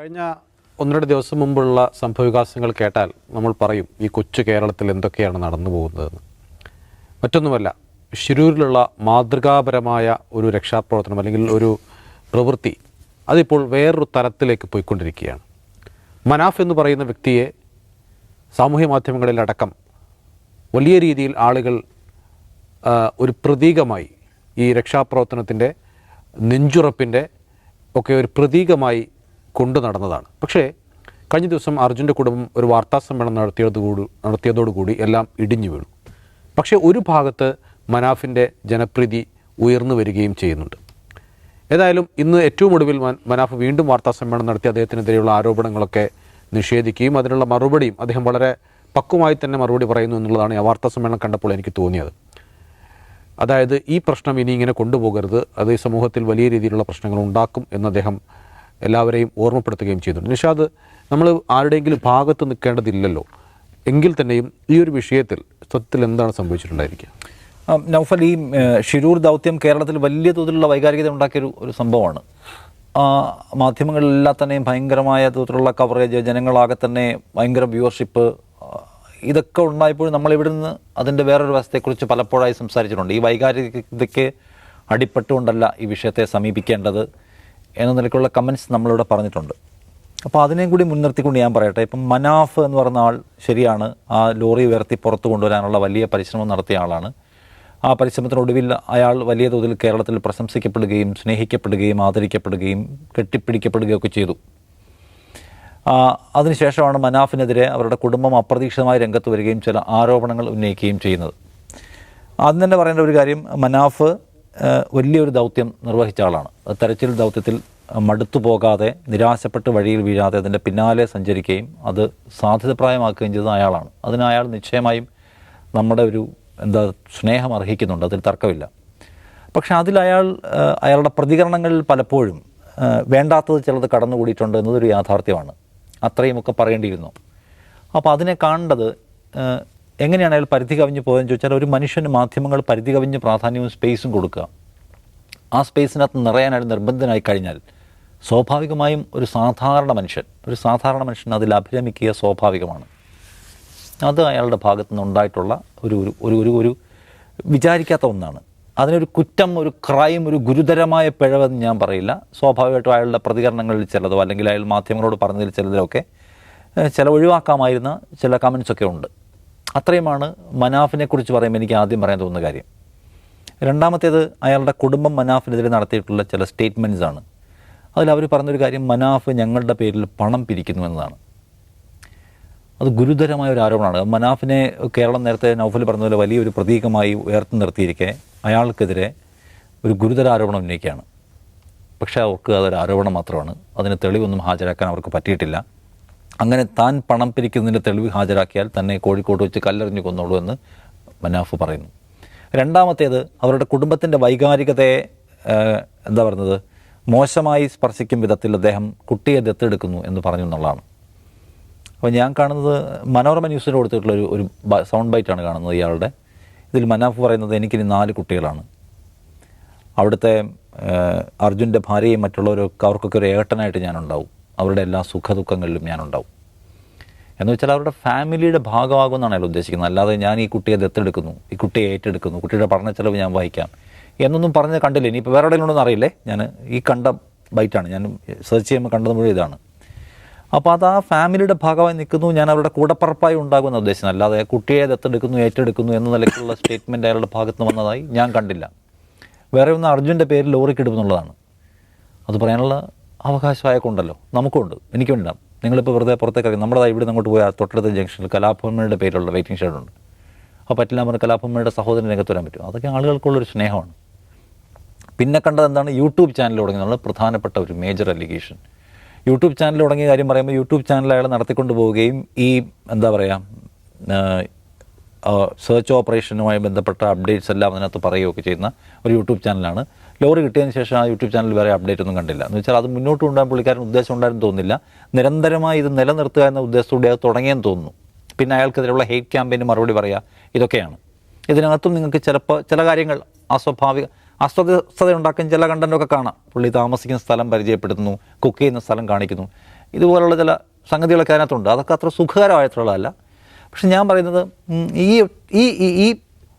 കഴിഞ്ഞ ഒന്നര ദിവസം മുമ്പുള്ള സംഭവവികാസങ്ങൾ കേട്ടാൽ നമ്മൾ പറയും ഈ കൊച്ചു കേരളത്തിൽ എന്തൊക്കെയാണ് നടന്നു പോകുന്നതെന്ന്. മറ്റൊന്നുമല്ല, ശിരൂരിലുള്ള മാതൃകാപരമായ ഒരു രക്ഷാപ്രവർത്തനം അല്ലെങ്കിൽ ഒരു പ്രവൃത്തി അതിപ്പോൾ വേറൊരു തലത്തിലേക്ക് പോയിക്കൊണ്ടിരിക്കുകയാണ്. മനാഫ് എന്ന് പറയുന്ന വ്യക്തിയെ സാമൂഹ്യ മാധ്യമങ്ങളിലടക്കം വലിയ രീതിയിൽ ആളുകൾ ഒരു പ്രതീകമായി, ഈ രക്ഷാപ്രവർത്തനത്തിൻ്റെ നെഞ്ചുറപ്പിൻ്റെ ഒക്കെ ഒരു പ്രതീകമായി കൊണ്ടു നടന്നതാണ്. പക്ഷേ കഴിഞ്ഞ ദിവസം അർജുൻ്റെ കുടുംബം ഒരു വാർത്താസമ്മേളനം നടത്തിയതോടുകൂടി എല്ലാം ഇടിഞ്ഞു വീണു. പക്ഷേ ഒരു ഭാഗത്ത് മനാഫിൻ്റെ ജനപ്രീതി ഉയർന്നു വരികയും ചെയ്യുന്നുണ്ട്. ഏതായാലും ഇന്ന് ഏറ്റവും ഒടുവിൽ മനാഫ് വീണ്ടും വാർത്താസമ്മേളനം നടത്തി അദ്ദേഹത്തിനെതിരെയുള്ള ആരോപണങ്ങളൊക്കെ നിഷേധിക്കുകയും അതിനുള്ള മറുപടിയും അദ്ദേഹം വളരെ പക്വമായി തന്നെ മറുപടി പറയുന്നു എന്നുള്ളതാണ് ആ വാർത്താസമ്മേളനം കണ്ടപ്പോൾ എനിക്ക് തോന്നിയത്. അതായത് ഈ പ്രശ്നം ഇനി ഇങ്ങനെ കൊണ്ടുപോകരുത്, അത് ഈ സമൂഹത്തിൽ വലിയ രീതിയിലുള്ള പ്രശ്നങ്ങൾ ഉണ്ടാക്കും എന്ന് അദ്ദേഹം എല്ലാവരെയും ഓർമ്മപ്പെടുത്തുകയും ചെയ്തിട്ടുണ്ട്. നിഷാദ്, നമ്മൾ ആരുടെയെങ്കിലും ഭാഗത്ത് നിൽക്കേണ്ടതില്ലല്ലോ, എങ്കിൽ തന്നെയും ഈ ഒരു വിഷയത്തിൽ സത്യത്തിൽ എന്താണ് സംഭവിച്ചിട്ടുണ്ടായിരിക്കുക? നൗഫൽ, ഈ ഷിരൂർ ദൗത്യം കേരളത്തിൽ വലിയ തോതിലുള്ള വൈകാരികത ഉണ്ടാക്കിയൊരു സംഭവമാണ്. മാധ്യമങ്ങളിലെല്ലാം തന്നെയും ഭയങ്കരമായ തോതിലുള്ള കവറേജ്, ജനങ്ങളാകെ തന്നെ ഭയങ്കര വ്യൂവർഷിപ്പ്, ഇതൊക്കെ ഉണ്ടായപ്പോൾ നമ്മളിവിടെ നിന്ന് അതിൻ്റെ വേറൊരു വശത്തെക്കുറിച്ച് പലപ്പോഴായി സംസാരിച്ചിട്ടുണ്ട്. ഈ വൈകാരികതയ്ക്ക് അടിപ്പെട്ടുകൊണ്ടല്ല ഈ വിഷയത്തെ സമീപിക്കേണ്ടത് എന്ന നിലയ്ക്കുള്ള കമൻറ്റ്സ് നമ്മളിവിടെ പറഞ്ഞിട്ടുണ്ട്. അപ്പോൾ അതിനെയും കൂടി മുൻനിർത്തിക്കൊണ്ട് ഞാൻ പറയട്ടെ. ഇപ്പം മനാഫ് എന്ന് പറഞ്ഞ ആൾ ശരിയാണ്, ആ ലോറി ഉയർത്തി പുറത്തു കൊണ്ടുവരാനുള്ള വലിയ പരിശ്രമം നടത്തിയ ആളാണ്. ആ പരിശ്രമത്തിനൊടുവിൽ അയാൾ വലിയ തോതിൽ കേരളത്തിൽ പ്രശംസിക്കപ്പെടുകയും സ്നേഹിക്കപ്പെടുകയും ആദരിക്കപ്പെടുകയും കെട്ടിപ്പിടിക്കപ്പെടുകയും ഒക്കെ ചെയ്തു. അതിനുശേഷമാണ് മനാഫിനെതിരെ അവരുടെ കുടുംബം അപ്രതീക്ഷിതമായി രംഗത്ത് വരികയും ചില ആരോപണങ്ങൾ ഉന്നയിക്കുകയും ചെയ്യുന്നത്. ആദ്യം തന്നെ പറയേണ്ട ഒരു കാര്യം, മനാഫ് വലിയൊരു ദൗത്യം നിർവഹിച്ച ആളാണ്. തെരച്ചിൽ ദൗത്യത്തിൽ മടുത്തു പോകാതെ, നിരാശപ്പെട്ട് വഴിയിൽ വീഴാതെ അതിൻ്റെ പിന്നാലെ സഞ്ചരിക്കുകയും അത് സാധ്യതപ്രായമാക്കുകയും ചെയ്തത് അയാളാണ്. അതിന് അയാൾ നിശ്ചയമായും നമ്മുടെ ഒരു സ്നേഹം അർഹിക്കുന്നുണ്ട്, അതിൽ തർക്കമില്ല. പക്ഷേ അതിൽ അയാളുടെ പ്രതികരണങ്ങളിൽ പലപ്പോഴും വേണ്ടാത്തത് ചിലത് കടന്നുകൂടിയിട്ടുണ്ട് എന്നതൊരു യാഥാർത്ഥ്യമാണ്. അത്രയുമൊക്കെ പറയേണ്ടിയിരുന്നു. അപ്പോൾ അതിനെ കാണേണ്ടത് എങ്ങനെയാണ് അയാൾ പരിധി കവിഞ്ഞ് പോയതെന്ന് ചോദിച്ചാൽ, ഒരു മനുഷ്യന് മാധ്യമങ്ങൾ പരിധി കവിഞ്ഞ് പ്രാധാന്യവും സ്പേസും കൊടുക്കുക. ആ സ്പേസിനകത്ത് നിറയാൻ അയാൾ നിർബന്ധനായി കഴിഞ്ഞാൽ സ്വാഭാവികമായും ഒരു സാധാരണ മനുഷ്യൻ അതിൽ അഭിരമിക്കുക സ്വാഭാവികമാണ്. അത് അയാളുടെ ഭാഗത്തു നിന്ന് ഉണ്ടായിട്ടുള്ള ഒരു വിചാരിക്കാത്ത ഒന്നാണ്. അതിനൊരു കുറ്റം, ഒരു ക്രൈം, ഒരു ഗുരുതരമായ പിഴവെന്ന് ഞാൻ പറയില്ല. സ്വാഭാവികമായിട്ടും അയാളുടെ പ്രതികരണങ്ങളിൽ ചിലതോ അല്ലെങ്കിൽ അയാൾ മാധ്യമങ്ങളോട് പറഞ്ഞതിൽ ചിലതിലൊക്കെ ചില ഒഴിവാക്കാമായിരുന്ന ചില കമൻസൊക്കെ ഉണ്ട്. അത്രയുമാണ് മനാഫിനെക്കുറിച്ച് പറയുമ്പോൾ എനിക്ക് ആദ്യം പറയാൻ തോന്നുന്ന കാര്യം. രണ്ടാമത്തേത്, അയാളുടെ കുടുംബം മനാഫിനെതിരെ നടത്തിയിട്ടുള്ള ചില സ്റ്റേറ്റ്മെൻറ്റ്സ് ആണ്. അതിൽ അവർ പറഞ്ഞൊരു കാര്യം, മനാഫ് ഞങ്ങളുടെ പേരിൽ പണം പിരിക്കുന്നു എന്നതാണ്. അത് ഗുരുതരമായ ഒരു ആരോപണമാണ്. മനാഫിനെ കേരളം നേരത്തെ നൗഫൽ പറഞ്ഞതുപോലെ വലിയൊരു പ്രതീകമായി ഉയർത്തി നിർത്തിയിരിക്കെ അയാൾക്കെതിരെ ഒരു ഗുരുതര ആരോപണം ഉന്നയിക്കുകയാണ്. പക്ഷേ അവർക്ക് അതൊരു ആരോപണം മാത്രമാണ്, അതിന് തെളിവൊന്നും ഹാജരാക്കാൻ അവർക്ക് പറ്റിയിട്ടില്ല. അങ്ങനെ താൻ പണം പിരിക്കുന്നതിൻ്റെ തെളിവ് ഹാജരാക്കിയാൽ തന്നെ കോഴിക്കോട് വെച്ച് കല്ലെറിഞ്ഞു കൊന്നോളൂ എന്ന് മനാഫ് പറയുന്നു. രണ്ടാമത്തേത്, അവരുടെ കുടുംബത്തിൻ്റെ വൈകാരികതയെ മോശമായി സ്പർശിക്കും വിധത്തിൽ അദ്ദേഹം കുട്ടിയെ ദത്തെടുക്കുന്നു എന്ന് പറഞ്ഞു എന്നുള്ളതാണ്. അപ്പോൾ ഞാൻ കാണുന്നത് മനോരമ ന്യൂസിന് കൊടുത്തിട്ടുള്ള ഒരു സൗണ്ട് ബൈറ്റാണ് കാണുന്നത് ഇയാളുടെ. ഇതിൽ മനാഫ് പറയുന്നത്, എനിക്കിനി 4 കുട്ടികളാണ്. അവിടുത്തെ അർജുൻ്റെ ഭാര്യയും മറ്റുള്ളവരൊക്കെ അവർക്കൊക്കെ ഒരു ഏട്ടനായിട്ട് ഞാനുണ്ടാവും. അവരുടെ എല്ലാ സുഖദുഃഖങ്ങളിലും ഞാനുണ്ടാവും എന്ന് വെച്ചാൽ അവരുടെ ഫാമിലിയുടെ ഭാഗമാകുമെന്നാണ് അയാൾ ഉദ്ദേശിക്കുന്നത്. അല്ലാതെ ഞാൻ ഈ കുട്ടിയെ ദത്തെടുക്കുന്നു, ഈ കുട്ടിയെ ഏറ്റെടുക്കുന്നു, കുട്ടിയുടെ പഠന ചെലവ് ഞാൻ വഹിക്കാം എന്നൊന്നും പറഞ്ഞ് കണ്ടില്ല. ഇനിയിപ്പോൾ വേറെ എവിടെയെങ്കിലും ഉണ്ടെന്ന് അറിയില്ലേ, ഞാൻ ഈ കണ്ട ബൈറ്റാണ്, ഞാൻ സെർച്ച് ചെയ്യുമ്പോൾ കണ്ടത് മുഴുവൻ ഇതാണ്. അപ്പോൾ അത് ആ ഫാമിലിയുടെ ഭാഗമായി നിൽക്കുന്നു, ഞാൻ അവരുടെ കൂടപ്പറപ്പായി ഉണ്ടാകുമെന്ന് ഉദ്ദേശിക്കുന്നത്. അല്ലാതെ കുട്ടിയെ ദത്തെടുക്കുന്നു, ഏറ്റെടുക്കുന്നു എന്ന നിലയ്ക്കുള്ള സ്റ്റേറ്റ്മെൻറ്റ് അയാളുടെ ഭാഗത്ത് നിന്ന് വന്നതായി ഞാൻ കണ്ടില്ല. വേറെ ഒന്ന് അർജുൻ്റെ പേരിൽ ലോറിക്കിടുമെന്നുള്ളതാണ്. അത് പറയാനുള്ള അവകാശം അയാൾക്കുണ്ടല്ലോ, നമുക്കുണ്ട്, എനിക്കുണ്ടാകും. നിങ്ങളിപ്പോൾ വെറുതെ പുറത്തേക്ക് ഇറങ്ങി നമ്മുടെ ഇവിടെ അങ്ങോട്ട് പോയാൽ തൊട്ടടുത്ത ജംഗ്ഷനിൽ കലാഭവന്മാരുടെ പേരിലുള്ള വെയിറ്റിംഗ് ഷെഡുണ്ട്. അപ്പോൾ പറ്റില്ല പറഞ്ഞാൽ കലാഭവന്മാരുടെ സഹോദരൻ രംഗത്ത് വരാൻ പറ്റും. അതൊക്കെ ആളുകൾക്കുള്ളൊരു സ്നേഹമാണ്. പിന്നെ കണ്ടത് എന്താണ്, യൂട്യൂബ് ചാനൽ തുടങ്ങിയുള്ള പ്രധാനപ്പെട്ട ഒരു മേജർ അലിഗേഷൻ. യൂട്യൂബ് ചാനൽ തുടങ്ങിയ കാര്യം പറയുമ്പോൾ യൂട്യൂബ് ചാനൽ അയാൾ നടത്തിക്കൊണ്ട് പോവുകയും ഈ സെർച്ച് ഓപ്പറേഷനുമായി ബന്ധപ്പെട്ട അപ്ഡേറ്റ്സ് എല്ലാം അതിനകത്ത് പറയുകയൊക്കെ ചെയ്യുന്ന ഒരു യൂട്യൂബ് ചാനലാണ്. ലോറി കിട്ടിയതിന് ശേഷം ആ യൂട്യൂബ് ചാനൽ വേറെ അപ്ഡേറ്റ് ഒന്നും കണ്ടില്ല. എന്ന് വെച്ചാൽ അത് മുന്നോട്ട് കൊണ്ടുപോകാൻ പുള്ളിക്കാരൻ ഉദ്ദേശം ഉണ്ടായിരുന്നു തോന്നുന്നില്ല. നിരന്തരമായി ഇത് നിലനിർത്തുക എന്ന ഉദ്ദേശത്തോടെ അത് തുടങ്ങിയെന്ന് തോന്നുന്നു. പിന്നെ അയാൾക്കെതിരെയുള്ള ഹെയ്റ്റ് ക്യാമ്പയിന് മറുപടി പറയുക, ഇതൊക്കെയാണ്. ഇതിനകത്തും നിങ്ങൾക്ക് ചിലപ്പോൾ ചില കാര്യങ്ങൾ അസ്വസ്ഥത ഉണ്ടാക്കുന്ന ചില കണ്ടൻറ്റൊക്കെ കാണാം. പുള്ളി താമസിക്കുന്ന സ്ഥലം പരിചയപ്പെടുത്തുന്നു, കുക്ക് ചെയ്യുന്ന സ്ഥലം കാണിക്കുന്നു. ഇതുപോലുള്ള ചില സംഗതികളൊക്കെ അതിനകത്തുണ്ട്. അതൊക്കെ അത്ര സുഖകരമായിട്ടുള്ളതല്ല. പക്ഷെ ഞാൻ പറയുന്നത് ഈ ഈ ഈ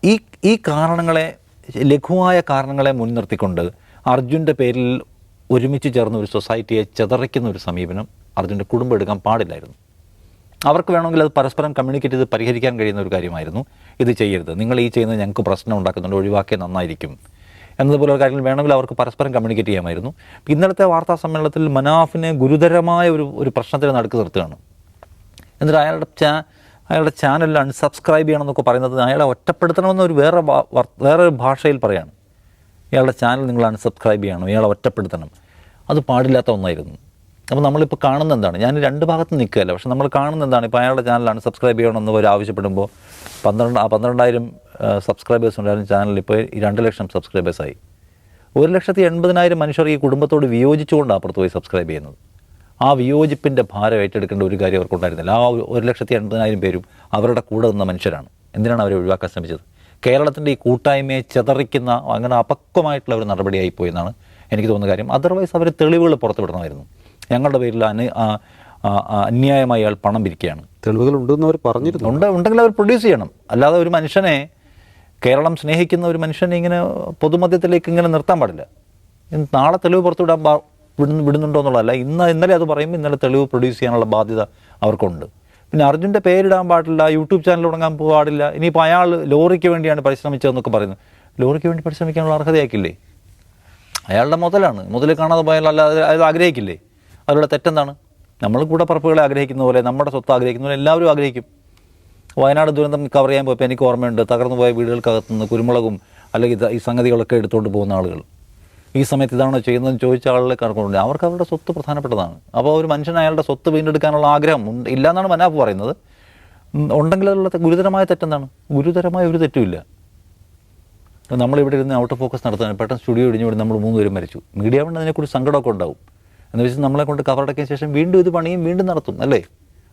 ഈ ഈ കാരണങ്ങളെ, ലഘുവായ കാരണങ്ങളെ മുൻനിർത്തിക്കൊണ്ട് അർജുൻ്റെ പേരിൽ ഒരുമിച്ച് ചേർന്ന ഒരു സൊസൈറ്റിയെ ചിതറിക്കുന്ന ഒരു സമീപനം അർജുൻ്റെ കുടുംബം എടുക്കാൻ പാടില്ലായിരുന്നു. അവർക്ക് വേണമെങ്കിൽ അത് പരസ്പരം കമ്മ്യൂണിക്കേറ്റ് ചെയ്ത് പരിഹരിക്കാൻ കഴിയുന്ന ഒരു കാര്യമായിരുന്നു. ഇത് ചെയ്യരുത്, നിങ്ങൾ ഈ ചെയ്യുന്നത് ഞങ്ങൾക്ക് പ്രശ്നം ഉണ്ടാക്കുന്നുണ്ട്, ഒഴിവാക്കിയാൽ നന്നായിരിക്കും എന്നതുപോലുള്ള കാര്യങ്ങൾ വേണമെങ്കിൽ അവർക്ക് പരസ്പരം കമ്മ്യൂണിക്കേറ്റ് ചെയ്യാമായിരുന്നു. ഇന്നലത്തെ വാർത്താ സമ്മേളനത്തിൽ മനാഫിനെ ഗുരുതരമായ ഒരു പ്രശ്നത്തിന് നടുക്ക് നിർത്തുകയാണ്. എന്നിട്ട് അയാളുടെ ചാനലിൽ അൺസബ്സ്ക്രൈബ് ചെയ്യണമെന്നൊക്കെ പറയുന്നത് അയാളെ ഒറ്റപ്പെടുത്തണമെന്ന് ഒരു വേറൊരു ഭാഷയിൽ പറയാണ്. ഇയാളുടെ ചാനൽ നിങ്ങൾ അൺസബ്സ്ക്രൈബ് ചെയ്യണം, ഇയാളെ ഒറ്റപ്പെടുത്തണം. അത് പാടില്ലാത്ത ഒന്നായിരുന്നു. അപ്പോൾ നമ്മളിപ്പോൾ കാണുന്ന എന്താണ്, ഞാൻ രണ്ട് ഭാഗത്ത് നിൽക്കുകയല്ല, പക്ഷെ നമ്മൾ കാണുന്ന എന്താണ്, ഇപ്പോൾ അയാളുടെ ചാനൽ അൺസബ്സ്ക്രൈബ് ചെയ്യണമെന്ന് അവർ ആവശ്യപ്പെടുമ്പോൾ 12,000 സബ്സ്ക്രൈബേഴ്സ് ഉണ്ടായിരുന്ന ചാനലിൽ ഇപ്പോൾ 2 ലക്ഷം സബ്സ്ക്രൈബേഴ്സായി. 1,80,000 മനുഷ്യർ ഈ കുടുംബത്തോട് വിയോജിച്ചുകൊണ്ടാണ് അപ്പുറത്ത് പോയി സബ്സ്ക്രൈബ് ചെയ്യുന്നത്. ആ വിയോജിപ്പിൻ്റെ ഭാരം ഏറ്റെടുക്കേണ്ട ഒരു കാര്യം അവർക്കുണ്ടായിരുന്നില്ല. ആ 1,80,000 പേരും അവരുടെ കൂടെ നിന്ന മനുഷ്യരാണ്. എന്തിനാണ് അവരെ ഒഴിവാക്കാൻ ശ്രമിച്ചത്? കേരളത്തിൻ്റെ ഈ കൂട്ടായ്മയെ ചിതറിക്കുന്ന അങ്ങനെ അപക്വമായിട്ടുള്ള ഒരു നടപടിയായിപ്പോയി എന്നാണ് എനിക്ക് തോന്നുന്ന കാര്യം. അതർവൈസ് അവർ തെളിവുകൾ പുറത്തുവിടണമായിരുന്നു. ഞങ്ങളുടെ പേരിൽ അന്യായമായി അയാൾ പണം പിരിക്കുകയാണ്. തെളിവുകൾ ഉണ്ടെന്ന് അവർ പറഞ്ഞിരുന്നു. ഉണ്ടെങ്കിൽ അവർ പ്രൊഡ്യൂസ് ചെയ്യണം. അല്ലാതെ ഒരു മനുഷ്യനെ, കേരളം സ്നേഹിക്കുന്ന ഒരു മനുഷ്യനെ ഇങ്ങനെ പൊതുമധ്യത്തിലേക്ക് ഇങ്ങനെ നിർത്താൻ പാടില്ല. നാളെ തെളിവ് പുറത്തുവിടാൻ വിടുന്നുണ്ടോ എന്നുള്ളതല്ല, ഇന്നലെ അത് പറയുമ്പോൾ ഇന്നലെ തെളിവ് പ്രൊഡ്യൂസ് ചെയ്യാനുള്ള ബാധ്യത അവർക്കുണ്ട്. പിന്നെ അർജുൻ്റെ പേരിടാൻ പാടില്ല, യൂട്യൂബ് ചാനൽ തുടങ്ങാൻ പാടില്ല. ഇനിയിപ്പോൾ അയാൾ ലോറിക്ക് വേണ്ടിയാണ് പരിശ്രമിച്ചതെന്നൊക്കെ പറയുന്നു. ലോറിക്ക് വേണ്ടി പരിശ്രമിക്കാനുള്ള അർഹതയാക്കില്ലേ? അയാളുടെ മുതൽ കാണാതെ പോയാൽ അല്ലാതെ അത് ആഗ്രഹിക്കില്ലേ? അവരുടെ തെറ്റെന്താണ്? നമ്മൾ കൂടപ്പറപ്പുകളെ ആഗ്രഹിക്കുന്ന പോലെ, നമ്മുടെ സ്വത്ത് ആഗ്രഹിക്കുന്ന പോലെ എല്ലാവരും ആഗ്രഹിക്കും. വയനാട് ദുരന്തം കവർ ചെയ്യാൻ പോയപ്പോൾ എനിക്ക് ഓർമ്മയുണ്ട്, തകർന്നു പോയ വീടുകൾക്കകത്തുനിന്ന് കുരുമുളകും അല്ലെങ്കിൽ ഈ സംഗതികളൊക്കെ എടുത്തുകൊണ്ട് പോകുന്ന ആളുകൾ ഈ സമയത്ത് ഇതാണോ ചെയ്യുന്നതെന്ന് ചോദിച്ച ആളുകളെ കണക്കുണ്ട്. അവർക്ക് അവരുടെ സ്വത്ത് പ്രധാനപ്പെട്ടതാണ്. അപ്പോൾ ഒരു മനുഷ്യൻ അയാളുടെ സ്വത്ത് വീണ്ടെടുക്കാനുള്ള ആഗ്രഹം ഇല്ല എന്നാണ് മനാഫ് പറയുന്നത്. ഉണ്ടെങ്കിൽ അതിലുള്ള ഗുരുതരമായ തെറ്റെന്താണ്? ഗുരുതരമായ ഒരു തെറ്റുമില്ല. നമ്മളിവിടെ ഇരുന്ന് ഔട്ട് ഓഫ് ഫോക്കസ് നടത്താൻ പെട്ടെന്ന് സ്റ്റുഡിയോ ഇടിഞ്ഞുകൂടി നമ്മൾ 3 പേരും മരിച്ചു. മീഡിയ കൊണ്ട് അതിനെക്കുറിച്ച് സങ്കടമൊക്കെ ഉണ്ടാവും. എന്ന് വെച്ചാൽ നമ്മളെ കൊണ്ട് കവറടക്കിയ ശേഷം വീണ്ടും ഇത് പണിയും വീണ്ടും നടത്തും, അല്ലേ?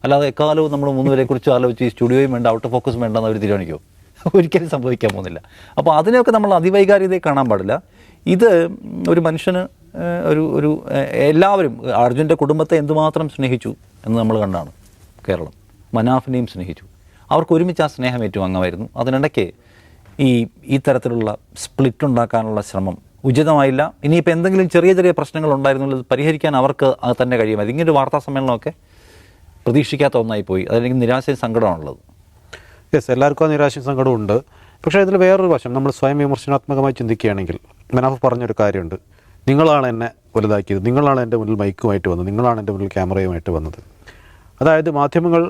അല്ലാതെ എക്കാലവും നമ്മൾ 3 പേരെക്കുറിച്ച് ആലോചിച്ച് ഈ സ്റ്റുഡിയോയും വേണ്ട, ഔട്ട് ഓഫ് ഫോക്കസും വേണ്ടെന്ന് അവർ തീരുമാനിക്കുമോ? ഒരിക്കലും സംഭവിക്കാൻ പോകുന്നില്ല. അപ്പോൾ അതിനെയൊക്കെ നമ്മൾ അതിവൈകാരികതയെ കാണാൻ പാടില്ല. ഇത് ഒരു മനുഷ്യന് ഒരു എല്ലാവരും അർജുൻ്റെ കുടുംബത്തെ എന്തുമാത്രം സ്നേഹിച്ചു എന്ന് നമ്മൾ കണ്ടാണ്. കേരളം മനാഫിനെയും സ്നേഹിച്ചു. അവർക്ക് ഒരുമിച്ച് ആ സ്നേഹം ഏറ്റുവാങ്ങാമായിരുന്നു. അതിനിടയ്ക്ക് ഈ തരത്തിലുള്ള സ്പ്ലിറ്റ് ഉണ്ടാക്കാനുള്ള ശ്രമം ഉചിതമായില്ല. ഇനിയിപ്പോൾ എന്തെങ്കിലും ചെറിയ പ്രശ്നങ്ങൾ ഉണ്ടായിരുന്നുള്ളത് പരിഹരിക്കാൻ അവർക്ക് അത് തന്നെ കഴിയുമായിരുന്നു. ഇങ്ങനൊരു വാർത്താ സമ്മേളനമൊക്കെ പ്രതീക്ഷിക്കാത്ത ഒന്നായി പോയി. അതിലേക്ക് നിരാശയും സങ്കടമാണുള്ളത്. യെസ്, എല്ലാവർക്കും ആ നിരാശയും സങ്കടവും ഉണ്ട്. പക്ഷേ ഇതിൽ വേറൊരു വശം നമ്മൾ സ്വയം വിമർശനാത്മകമായി ചിന്തിക്കുകയാണെങ്കിൽ, മനാഫ് പറഞ്ഞൊരു കാര്യമുണ്ട്, നിങ്ങളാണ് എന്നെ വലുതാക്കിയത്, നിങ്ങളാണ് എൻ്റെ മുന്നിൽ മൈക്കുമായിട്ട് വന്നത്, നിങ്ങളാണ് എൻ്റെ മുന്നിൽ ക്യാമറയുമായിട്ട് വന്നത്. അതായത് മാധ്യമങ്ങൾ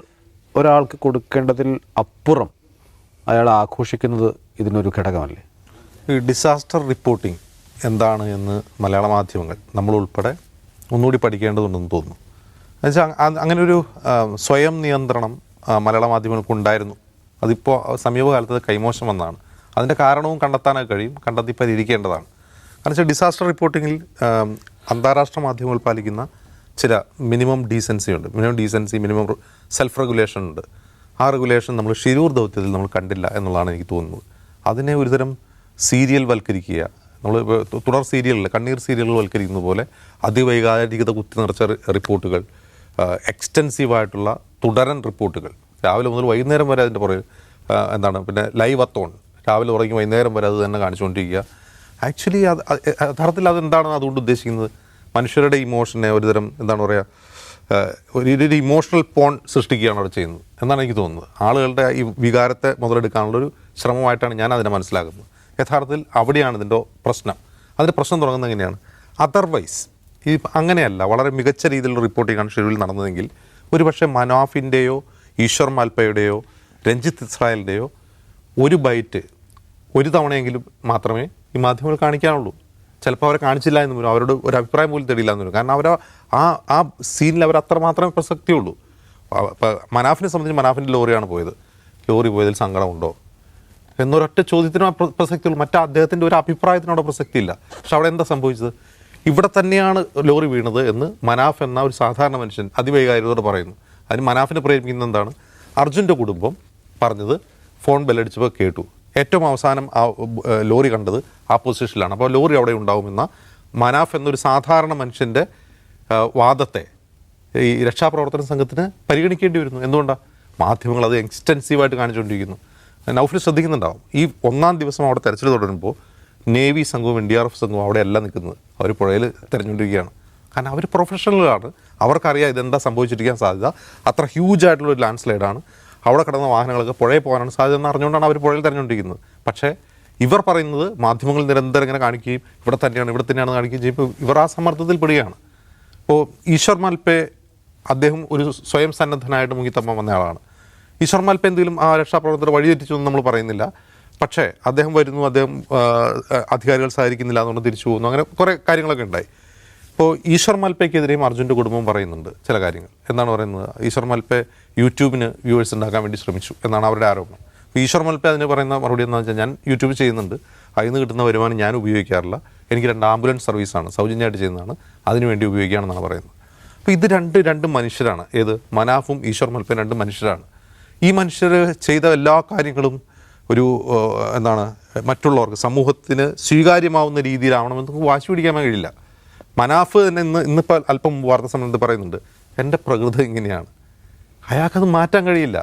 ഒരാൾക്ക് കൊടുക്കേണ്ടതിൽ അപ്പുറം അയാൾ ആഘോഷിക്കുന്നത് ഇതിനൊരു ഘടകമല്ലേ? ഈ ഡിസാസ്റ്റർ റിപ്പോർട്ടിംഗ് എന്താണ് എന്ന് മലയാള മാധ്യമങ്ങൾ നമ്മളുൾപ്പെടെ ഒന്നുകൂടി പഠിക്കേണ്ടതുണ്ടെന്ന് തോന്നുന്നു. എന്നുവെച്ചാൽ അങ്ങനൊരു സ്വയം നിയന്ത്രണം മലയാള മാധ്യമങ്ങൾക്കുണ്ടായിരുന്നു. അതിപ്പോൾ സമീപകാലത്ത് കൈമോശം വന്നതാണ്. അതിൻ്റെ കാരണവും കണ്ടെത്താനൊക്കെ കഴിയും, കണ്ടെത്തി പരിഹരിക്കേണ്ടതാണ്. കാരണം വെച്ചാൽ ഡിസാസ്റ്റർ റിപ്പോർട്ടിങ്ങിൽ അന്താരാഷ്ട്ര മാധ്യമങ്ങൾ പാലിക്കുന്ന ചില മിനിമം ഡീസൻസി ഉണ്ട്. മിനിമം സെൽഫ് റെഗുലേഷൻ ഉണ്ട്. ആ റെഗുലേഷൻ നമ്മൾ ഷിരൂർ ദൗത്യത്തിൽ നമ്മൾ കണ്ടില്ല എന്നുള്ളതാണ് എനിക്ക് തോന്നുന്നത്. അതിനെ ഒരുതരം സീരിയൽ വൽക്കരിക്കുക, നമ്മൾ തുടർ സീരിയലിൽ കണ്ണീർ സീരിയലുകൾ വൽക്കരിക്കുന്ന പോലെ അതിവൈകാരികത കുത്തി നിറച്ച റിപ്പോർട്ടുകൾ, എക്സ്റ്റെൻസീവായിട്ടുള്ള തുടരൻ റിപ്പോർട്ടുകൾ, രാവിലെ മുതൽ വൈകുന്നേരം വരെ അതിൻ്റെ പുറകെ പിന്നെ ലൈവ് അത്തോൺ, രാവിലെ തുടങ്ങി വൈകുന്നേരം വരെ അത് തന്നെ കാണിച്ചുകൊണ്ടിരിക്കുക. ആക്ച്വലി യഥാർത്ഥത്തിൽ അതെന്താണ് അതുകൊണ്ട് ഉദ്ദേശിക്കുന്നത്? മനുഷ്യരുടെ ഇമോഷനെ ഒരുതരം ഒരു ഇമോഷണൽ പോൺ സൃഷ്ടിക്കുകയാണ് അവിടെ ചെയ്യുന്നത് എന്നാണ് എനിക്ക് തോന്നുന്നത്. ആളുകളുടെ ഈ വികാരത്തെ മുതലെടുക്കാനുള്ളൊരു ശ്രമമായിട്ടാണ് ഞാൻ അതിനെ മനസ്സിലാക്കുന്നത്. യഥാർത്ഥത്തിൽ അവിടെയാണ് ഇതിൻ്റെ പ്രശ്നം. അതിൻ്റെ പ്രശ്നം തുടങ്ങുന്നത് എങ്ങനെയാണ്? അതർവൈസ് അങ്ങനെയല്ല, വളരെ മികച്ച രീതിയിലുള്ള റിപ്പോർട്ടിങ്ങാണ് ഷെഡ്യൂളിൽ നടന്നതെങ്കിൽ ഒരുപക്ഷെ മനാഫിൻ്റെയോ ഈശ്വർ മാൽപ്പയുടെയോ രഞ്ജിത്ത് ഇസ്രായേലിൻ്റെയോ ഒരു ബൈറ്റ് ഒരു തവണയെങ്കിലും മാത്രമേ ഈ മാധ്യമങ്ങൾ കാണിക്കാനുള്ളൂ. ചിലപ്പോൾ അവരെ കാണിച്ചില്ല എന്ന് വരും, അവരോട് ഒരു അഭിപ്രായം പോലും തരില്ല എന്ന് വരും. കാരണം അവർ ആ സീനിൽ അവർ അത്രമാത്രമേ പ്രസക്തിയുള്ളൂ. ഇപ്പോൾ മനാഫിനെ സംബന്ധിച്ച് മനാഫിൻ്റെ ലോറിയാണ് പോയത്, ലോറി പോയതിൽ സങ്കടമുണ്ടോ എന്നൊരൊറ്റ ചോദ്യത്തിനും പ്രസക്തിയുള്ളൂ. മറ്റേ അദ്ദേഹത്തിൻ്റെ ഒരു അഭിപ്രായത്തിനോട് പ്രസക്തിയില്ല. പക്ഷെ അവിടെ എന്താ സംഭവിച്ചത്? ഇവിടെ തന്നെയാണ് ലോറി വീണത് എന്ന് മനാഫ് എന്ന ഒരു സാധാരണ മനുഷ്യൻ അതിവൈകാരികതയോടെ പറയുന്നു. അതിന് മനാഫിനെ പ്രേരിപ്പിക്കുന്നത് എന്താണ്? അർജുൻ്റെ കുടുംബം പറഞ്ഞത് ഫോൺ ബെല്ലടിച്ചപ്പോൾ കേട്ടു. ഏറ്റവും അവസാനം ആ ലോറി കണ്ടത് ആ പൊസിഷനിലാണ്. അപ്പോൾ ലോറി അവിടെ ഉണ്ടാവുമെന്ന മനാഫ് എന്നൊരു സാധാരണ മനുഷ്യൻ്റെ വാദത്തെ ഈ രക്ഷാപ്രവർത്തന സംഘത്തിന് പരിഗണിക്കേണ്ടി വരുന്നു. എന്തുകൊണ്ടാണ്? മാധ്യമങ്ങൾ അത് എക്സ്റ്റെൻസീവായിട്ട് കാണിച്ചുകൊണ്ടിരിക്കുന്നു. നൗഫൽ ശ്രദ്ധിക്കുന്നുണ്ടാവും, ഈ 1-ാം ദിവസം അവിടെ തെരച്ചിൽ തുടരുമ്പോൾ നേവി സംഘവും NDRF സംഘവും അവിടെ എല്ലാം നിൽക്കുന്നത്. അവർ പുഴയിൽ തിരഞ്ഞുകൊണ്ടിരിക്കുകയാണ്. കാരണം അവർ പ്രൊഫഷണലുകളാണ്, അവർക്കറിയാം ഇതെന്താ സംഭവിച്ചിരിക്കാൻ സാധ്യത. അത്ര ഹ്യൂജ് ആയിട്ടുള്ളൊരു ലാൻഡ് സ്ലൈഡാണ്, അവിടെ കിടന്ന വാഹനങ്ങളൊക്കെ പുഴയിൽ പോകാനാണ് സാധ്യത എന്ന് അറിഞ്ഞുകൊണ്ടാണ് അവർ പുഴയിൽ തിരഞ്ഞുകൊണ്ടിരിക്കുന്നത്. പക്ഷേ ഇവർ പറയുന്നത് മാധ്യമങ്ങൾ നിരന്തരം ഇങ്ങനെ കാണിക്കുകയും ഇവിടെ തന്നെയാണ് കാണിക്കുകയും ചെയ്യുമ്പോൾ ഇവർ ആ സമ്മർദ്ദത്തിൽ പെടുകയാണ്. ഇപ്പോൾ ഈശ്വർ മാൽപേ അദ്ദേഹം ഒരു സ്വയം സന്നദ്ധനായിട്ട് മുങ്ങിത്തമ്മ വന്ന ആളാണ്. ഈശ്വർ മാൽപേ എന്തെങ്കിലും ആ രക്ഷാപ്രവർത്തകർ വഴിതെറ്റിച്ചു എന്ന് നമ്മൾ പറയുന്നില്ല. പക്ഷേ അദ്ദേഹം വരുന്നു, അദ്ദേഹം അധികാരികൾ സഹകരിക്കുന്നില്ല എന്നുകൊണ്ട് തിരിച്ചു പോകുന്നു, അങ്ങനെ കുറേ കാര്യങ്ങളൊക്കെ ഉണ്ടായി. ഇപ്പോൾ ഈശ്വർ മാൽപേക്കെതിരെയും അർജുൻ്റെ കുടുംബം പറയുന്നുണ്ട് ചില കാര്യങ്ങൾ. എന്താണ് പറയുന്നത്? ഈശ്വർ മാൽപേ യൂട്യൂബിന് വ്യൂവേഴ്സ് ഉണ്ടാക്കാൻ വേണ്ടി ശ്രമിച്ചു എന്നാണ് അവരുടെ ആരോപണം. അപ്പോൾ ഈശ്വർ മാൽപേ അതിന് പറയുന്ന മറുപടി എന്താണെന്ന് വെച്ചാൽ, ഞാൻ യൂട്യൂബ് ചെയ്യുന്നുണ്ട്, അതിൽ നിന്ന് കിട്ടുന്ന വരുമാനം ഞാൻ ഉപയോഗിക്കാറില്ല, എനിക്ക് 2 ആംബുലൻസ് സർവീസാണ് സൗജന്യമായിട്ട് ചെയ്യുന്നതാണ്, അതിനുവേണ്ടി ഉപയോഗിക്കുകയാണെന്നാണ് പറയുന്നത്. അപ്പോൾ ഇത് രണ്ട് മനുഷ്യരാണ്. ഏത്? മനാഫും ഈശ്വർ മാൽപേ 2 മനുഷ്യരാണ്. ഈ മനുഷ്യർ ചെയ്ത എല്ലാ കാര്യങ്ങളും ഒരു എന്താണ് മറ്റുള്ളവർക്ക് സമൂഹത്തിന് സ്വീകാര്യമാവുന്ന രീതിയിലാവണമെന്ന് വാശി പിടിക്കാൻ കഴിയില്ല. മനാഫ് തന്നെ ഇന്നിപ്പോൾ അല്പം വാർത്താ സമ്മേളനത്തിൽ പറയുന്നുണ്ട്, എൻ്റെ പ്രകൃതി ഇങ്ങനെയാണ്. അയാൾക്കത് മാറ്റാൻ കഴിയില്ല.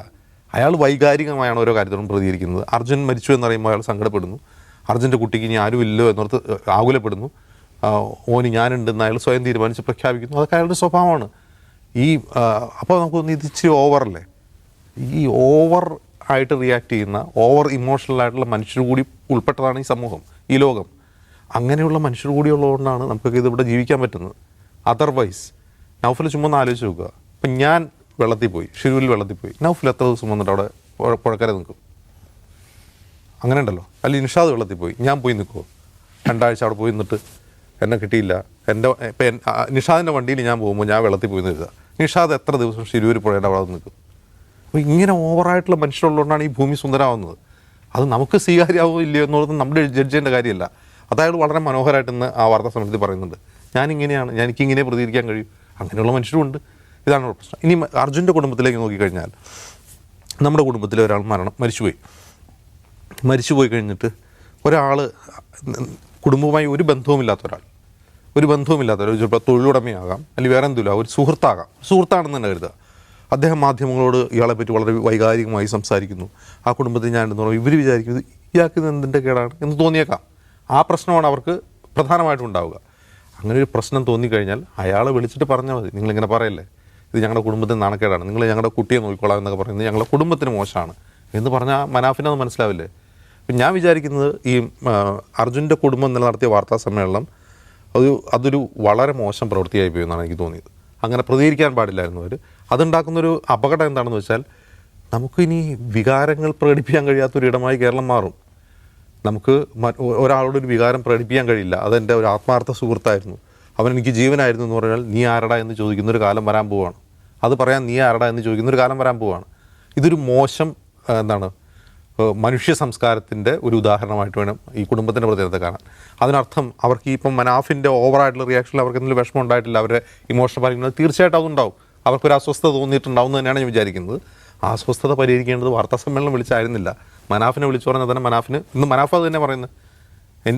അയാൾ വൈകാരികമായാണ് ഓരോ കാര്യത്തോടും പ്രതികരിക്കുന്നത്. അർജുൻ മരിച്ചു എന്നറിയുമ്പോൾ അയാൾ സങ്കടപ്പെടുന്നു. അർജുൻ്റെ കുട്ടിക്ക് ഇനി ആരുമില്ലോ എന്നോർത്ത് ആകുലപ്പെടുന്നു. ഓന് ഞാനുണ്ടെന്ന് അയാൾ സ്വയം തീരുമാനിച്ച് പ്രഖ്യാപിക്കുന്നു. അതൊക്കെ അയാളുടെ സ്വഭാവമാണ്. അപ്പോൾ നമുക്കൊന്ന് ഇത് ഇച്ചിരി ഓവറല്ലേ? ഈ ഓവർ ആയിട്ട് റിയാക്ട് ചെയ്യുന്ന, ഓവർ ഇമോഷണലായിട്ടുള്ള മനുഷ്യർ കൂടി ഉൾപ്പെട്ടതാണ് ഈ സമൂഹം, ഈ ലോകം. അങ്ങനെയുള്ള മനുഷ്യർ കൂടി ഉള്ളതുകൊണ്ടാണ് നമുക്കൊക്കെ ഇതിവിടെ ജീവിക്കാൻ പറ്റുന്നത്. അതർവൈസ് നൗഫൽ ചുമ്മാ ഒന്ന് ആലോചിച്ച് നോക്കുക. ഇപ്പം ഞാൻ വെള്ളത്തിൽ പോയി, ഷിരൂരിൽ വെള്ളത്തിൽ പോയി, നൗഫൽ എത്ര ദിവസം വന്നിട്ട് അവിടെ പുഴക്കര നിൽക്കും? അങ്ങനെ ഉണ്ടല്ലോ. അല്ലെങ്കിൽ നിഷാദ് വെള്ളത്തിൽ പോയി, ഞാൻ പോയി നിൽക്കുമോ? 2 ആഴ്ച അവിടെ പോയി നിന്നിട്ട് എന്നെ കിട്ടിയില്ല. ഇപ്പം നിഷാദിൻ്റെ വണ്ടിയിൽ ഞാൻ പോകുമ്പോൾ ഞാൻ വെള്ളത്തിൽ പോയി നിൽക്കുക, നിഷാദ് എത്ര ദിവസം ഷിരൂർ പുഴയുടെ അവിടെ നിൽക്കും? അപ്പോൾ ഇങ്ങനെ ഓവറായിട്ടുള്ള മനുഷ്യരുള്ളതുകൊണ്ടാണ് ഈ ഭൂമി സുന്ദരമാവുന്നത്. അത് നമുക്ക് സ്വീകാര്യമാവോ ഇല്ലയോ എന്നുള്ളത് നമ്മുടെ ജഡ്ജ് ചെയ്യേണ്ട കാര്യമല്ല. അതായത് വളരെ മനോഹരമായിട്ട് ഇന്ന് ആ വാർത്താ സമ്മേളനത്തിൽ പറയുന്നുണ്ട്, ഞാനിങ്ങനെയാണ്, എനിക്കിങ്ങനെ പ്രതികരിക്കാൻ കഴിയും. അങ്ങനെയുള്ള മനുഷ്യരുമുണ്ട്. ഇതാണ് പ്രശ്നം. ഇനി അർജുൻ്റെ കുടുംബത്തിലേക്ക് നോക്കിക്കഴിഞ്ഞാൽ, നമ്മുടെ കുടുംബത്തിലെ ഒരാൾ മരിച്ചുപോയി കഴിഞ്ഞിട്ട് ഒരാൾ കുടുംബവുമായി ഒരു ബന്ധവുമില്ലാത്ത ഒരാൾ, ചിലപ്പോൾ തൊഴിലുടമയാകാം, അല്ലെങ്കിൽ വേറെ എന്തെങ്കിലും ഒരു സുഹൃത്താണെന്ന് തന്നെ കരുതുക. അദ്ദേഹം മാധ്യമങ്ങളോട് ഇയാളെപ്പറ്റി വളരെ വൈകാരികമായി സംസാരിക്കുന്നു. ആ കുടുംബത്തിൽ ഞാൻ ഉണ്ടെന്ന് പറയുമ്പോൾ ഇവർ വിചാരിക്കുന്നത് ഇയാൾക്ക് എന്തിൻ്റെ കേടാണ് എന്ന് തോന്നിയേക്കാം. ആ പ്രശ്നമാണ് അവർക്ക് പ്രധാനമായിട്ടും ഉണ്ടാവുക. അങ്ങനെ ഒരു പ്രശ്നം തോന്നിക്കഴിഞ്ഞാൽ അയാളെ വിളിച്ചിട്ട് പറഞ്ഞാൽ മതി, നിങ്ങളിങ്ങനെ പറയല്ലേ, ഇത് ഞങ്ങളുടെ കുടുംബത്തിന് നാണക്കേടാണ്, നിങ്ങൾ ഞങ്ങളുടെ കുട്ടിയെ നോക്കിക്കോളാം എന്നൊക്കെ പറയുന്നത് ഞങ്ങളുടെ കുടുംബത്തിന് മോശമാണ് എന്ന് പറഞ്ഞാൽ മനാഫിനത് മനസ്സിലാവില്ലേ? അപ്പം ഞാൻ വിചാരിക്കുന്നത് ഈ അർജുൻ്റെ കുടുംബം ഇന്നലെ നടത്തിയ വാർത്താ സമ്മേളനം അതൊരു വളരെ മോശം പ്രവൃത്തിയായി പോയി എന്നാണ് എനിക്ക് തോന്നിയത്. അങ്ങനെ പ്രതികരിക്കാൻ പാടില്ലായിരുന്നു അവർ. അതുണ്ടാക്കുന്നൊരു അപകടം എന്താണെന്ന് വെച്ചാൽ, നമുക്കിനി വികാരങ്ങൾ പ്രകടിപ്പിക്കാൻ കഴിയാത്തൊരിടമായി കേരളം മാറും. നമുക്ക് ഒരാളോടൊരു വികാരം പ്രകടിപ്പിക്കാൻ കഴിയില്ല. അതെൻ്റെ ഒരു ആത്മാർത്ഥ സുഹൃത്തായിരുന്നു, അവൻ എനിക്ക് ജീവനായിരുന്നു എന്ന് പറഞ്ഞാൽ നീ ആരടാ എന്ന് ചോദിക്കുന്നൊരു കാലം വരാൻ പോവുകയാണ്. അത് പറയാൻ നീ ആരടാ എന്ന് ചോദിക്കുന്നൊരു കാലം വരാൻ പോവുകയാണ്. ഇതൊരു മോശം മനുഷ്യ സംസ്കാരത്തിൻ്റെ ഒരു ഉദാഹരണമായിട്ട് വേണം ഈ കുടുംബത്തിൻ്റെ പ്രത്യേകത കാണാൻ. അതിനർത്ഥം അവർക്ക് ഇപ്പം മനാഫിൻ്റെ ഓവറായിട്ടുള്ള റിയാക്ഷനിൽ അവർക്ക് എന്തെങ്കിലും വിഷമം ഉണ്ടായിട്ടില്ല, അവരുടെ ഇമോഷണൽ പറയുന്നത് തീർച്ചയായിട്ടും അതുണ്ടാവും. അവർക്കൊരു അസ്വസ്ഥത തോന്നിയിട്ടുണ്ടാവും എന്ന് തന്നെയാണ് ഞാൻ വിചാരിക്കുന്നത്. ആ അസ്വസ്ഥത പരിഹരിക്കേണ്ടത് വാർത്താ സമ്മേളനം വിളിച്ചായിരുന്നില്ല, മനാഫിനെ വിളിച്ചു പറഞ്ഞാൽ തന്നെ മനാഫ് അത് തന്നെ പറയുന്നത്,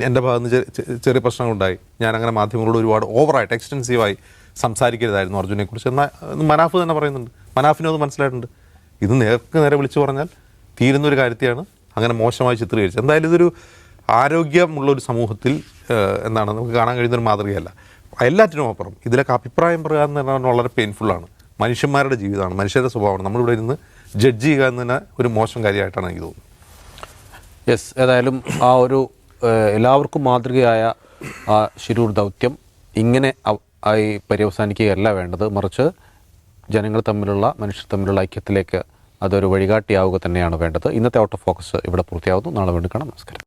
എൻ്റെ ഭാഗത്ത് നിന്ന് ചെറിയ പ്രശ്നങ്ങളുണ്ടായി, ഞാനങ്ങനെ മാധ്യമങ്ങളോട് ഒരുപാട് ഓവറായിട്ട് എക്സ്റ്റെൻസീവായി സംസാരിക്കരുതായിരുന്നു അർജുനെക്കുറിച്ച് എന്നാൽ മനാഫ് തന്നെ പറയുന്നുണ്ട്. മനാഫിനും അത് മനസ്സിലായിട്ടുണ്ട്. ഇത് നേരെ വിളിച്ചു പറഞ്ഞാൽ തീരുന്നൊരു കാര്യത്തെയാണ് അങ്ങനെ മോശമായി ചിത്രീകരിച്ചത്. എന്തായാലും ഇതൊരു ആരോഗ്യമുള്ളൊരു സമൂഹത്തിൽ നമുക്ക് കാണാൻ കഴിയുന്നൊരു മാതൃകയല്ല. എല്ലാറ്റിനും അപ്പുറം ഇതിലൊക്കെ അഭിപ്രായം പറയുക എന്ന് പറഞ്ഞാൽ വളരെ പെയിൻഫുള്ളാണ്. മനുഷ്യന്മാരുടെ ജീവിതമാണ്, മനുഷ്യരുടെ സ്വഭാവമാണ്. നമ്മളിവിടെ ഇരുന്ന് ജഡ്ജ് ചെയ്യുക എന്ന് തന്നെ ഒരു മോശം കാര്യമായിട്ടാണ് എനിക്ക് തോന്നുന്നത്. യെസ്, ഏതായാലും ആ ഒരു എല്ലാവർക്കും മാതൃകയായ ആ ശിരൂർ ദൗത്യം ഇങ്ങനെ ആയി പര്യവസാനിക്കുകയല്ല വേണ്ടത്, മറിച്ച് മനുഷ്യർ തമ്മിലുള്ള ഐക്യത്തിലേക്ക് അതൊരു വഴികാട്ടിയാവുക തന്നെയാണ് വേണ്ടത്. ഇന്നത്തെ ഔട്ട് ഓഫ് ഫോക്കസ് ഇവിടെ പൂർത്തിയാവുന്നു. നാളെ വീണ്ടും കാണാം. നമസ്കാരം.